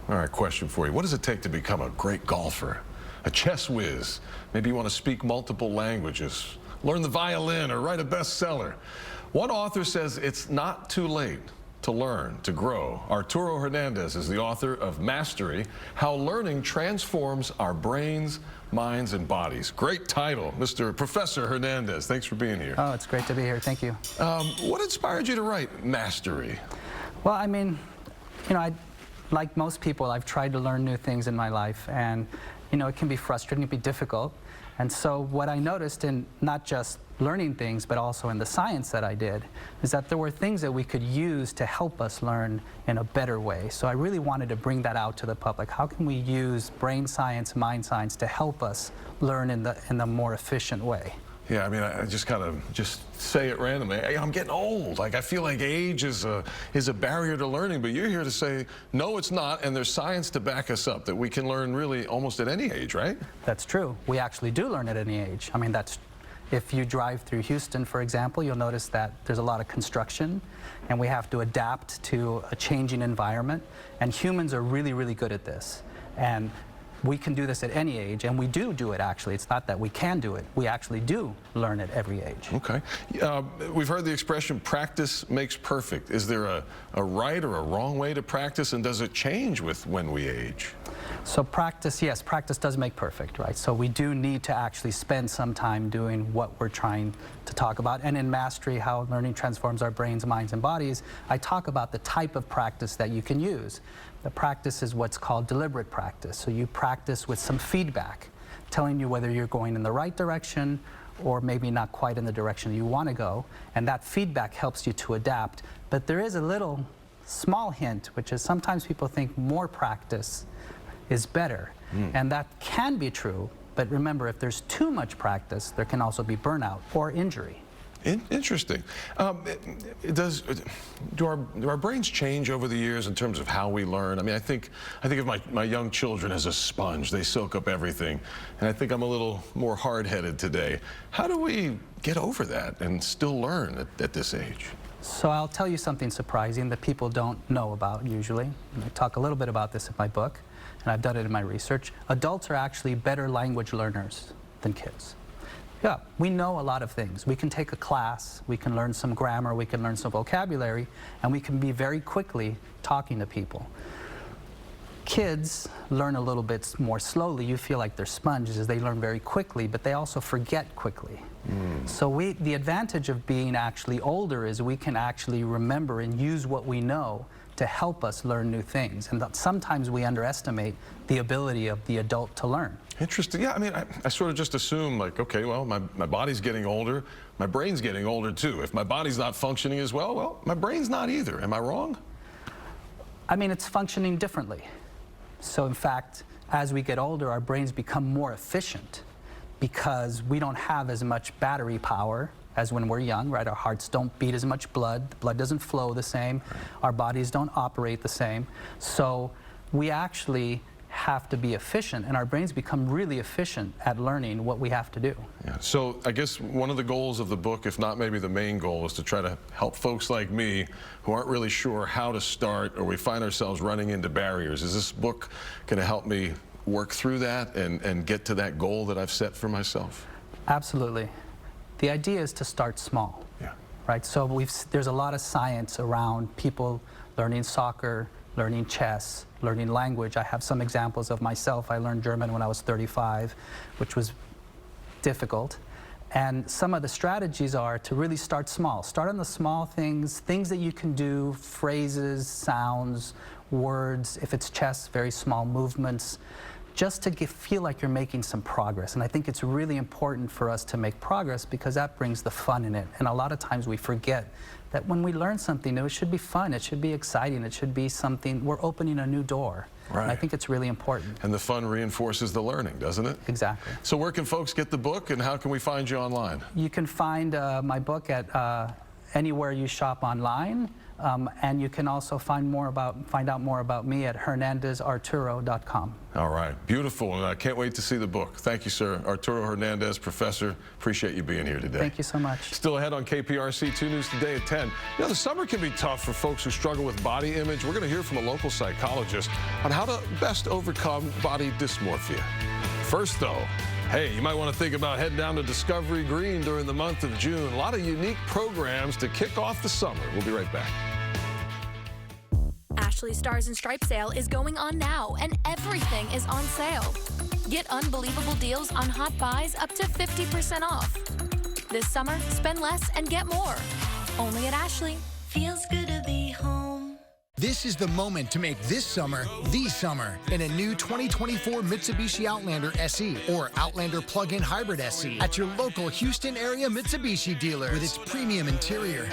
All right, question for you. What does it take to become a great golfer? A chess whiz? Maybe you want to speak multiple languages, learn the violin, or write a bestseller. One author says it's not too late to learn, to grow. Arturo Hernandez is the author of Mastery: How Learning Transforms Our Brains, Minds, and Bodies. Great title, Mr. Professor Hernandez. Thanks for being here. Oh, it's great to be here. Thank you. What inspired you to write Mastery? Well, I mean, like most people, I've tried to learn new things in my life, and it can be frustrating, it can be difficult. And so what I noticed in not just learning things, but also in the science that I did, is that there were things that we could use to help us learn in a better way. So I really wanted to bring that out to the public. How can we use brain science, mind science to help us learn in the more efficient way? Yeah, I mean, I just kind of just say it randomly. I'm getting old. Like, I feel like age is a barrier to learning, but you're here to say, no, it's not, and there's science to back us up, that we can learn really almost at any age, right? That's true. We actually do learn at any age. I mean, if you drive through Houston, for example, you'll notice that there's a lot of construction, and we have to adapt to a changing environment, and humans are really, really good at this. And we can do this at any age, and we do it, actually. It's not that we can do it. We actually do learn at every age. Okay. We've heard the expression, practice makes perfect. Is there a right or a wrong way to practice, and does it change with when we age? So practice, yes, practice does make perfect, right? So we do need to actually spend some time doing what we're trying to talk about. And in Mastery: How Learning Transforms Our Brains, Minds, and Bodies, I talk about the type of practice that you can use. The practice is what's called deliberate practice. So you practice with some feedback, telling you whether you're going in the right direction or maybe not quite in the direction you want to go. And that feedback helps you to adapt. But there is a little small hint, which is sometimes people think more practice is better. And that can be true, but remember, if there's too much practice, there can also be burnout or injury. Interesting. Do our brains change over the years in terms of how we learn? I mean, I think of my young children as a sponge. They soak up everything. And I think I'm a little more hard-headed today. How do we get over that and still learn at this age? So I'll tell you something surprising that people don't know about usually. I talk a little bit about this in my book, and I've done it in my research. Adults are actually better language learners than kids. Yeah, we know a lot of things. We can take a class, we can learn some grammar, we can learn some vocabulary, and we can be very quickly talking to people. Kids learn a little bit more slowly. You feel like they're sponges. They learn very quickly, but they also forget quickly. So the advantage of being actually older is we can actually remember and use what we know to help us learn new things. And that sometimes we underestimate the ability of the adult to learn. Interesting. Yeah, I mean, I sort of just assume, like, okay, well, my body's getting older, my brain's getting older too. If my body's not functioning as well, my brain's not either. Am I wrong? I mean, it's functioning differently. So in fact, as we get older, our brains become more efficient because we don't have as much battery power as when we're young, right? Our hearts don't beat as much blood, the blood doesn't flow the same, our bodies don't operate the same. So we actually have to be efficient, and our brains become really efficient at learning what we have to do. Yeah. So I guess one of the goals of the book, if not maybe the main goal, is to try to help folks like me who aren't really sure how to start, or we find ourselves running into barriers. Is this book going to help me work through that and get to that goal that I've set for myself? Absolutely. The idea is to start small. Yeah. Right? So there's a lot of science around people learning soccer, learning chess, learning language. I have some examples of myself. I learned German when I was 35, which was difficult. And some of the strategies are to really start small. Start on the small things that you can do, phrases, sounds, words. If it's chess, very small movements, just to feel like you're making some progress. And I think it's really important for us to make progress because that brings the fun in it. And a lot of times we forget that when we learn something new, it should be fun, it should be exciting, it should be something, we're opening a new door. Right. And I think it's really important. And the fun reinforces the learning, doesn't it? Exactly. So where can folks get the book, and how can we find you online? You can find my book at anywhere you shop online. And you can also find out more about me at hernandezarturo.com. All right, beautiful, and I can't wait to see the book. Thank you, sir. Arturo Hernandez, professor. Appreciate you being here today. Thank you so much. Still ahead on KPRC 2 News Today at 10. You know, the summer can be tough for folks who struggle with body image. We're going to hear from a local psychologist on how to best overcome body dysmorphia. First, though, hey, you might want to think about heading down to Discovery Green during the month of June. A lot of unique programs to kick off the summer. We'll be right back. Ashley's Stars and Stripes sale is going on now, and everything is on sale. Get unbelievable deals on hot buys up to 50% off. This summer, spend less and get more. Only at Ashley. Feels good to be home. This is the moment to make this summer the summer in a new 2024 Mitsubishi Outlander SE or Outlander Plug-in Hybrid SE at your local Houston area Mitsubishi dealer with its premium interior,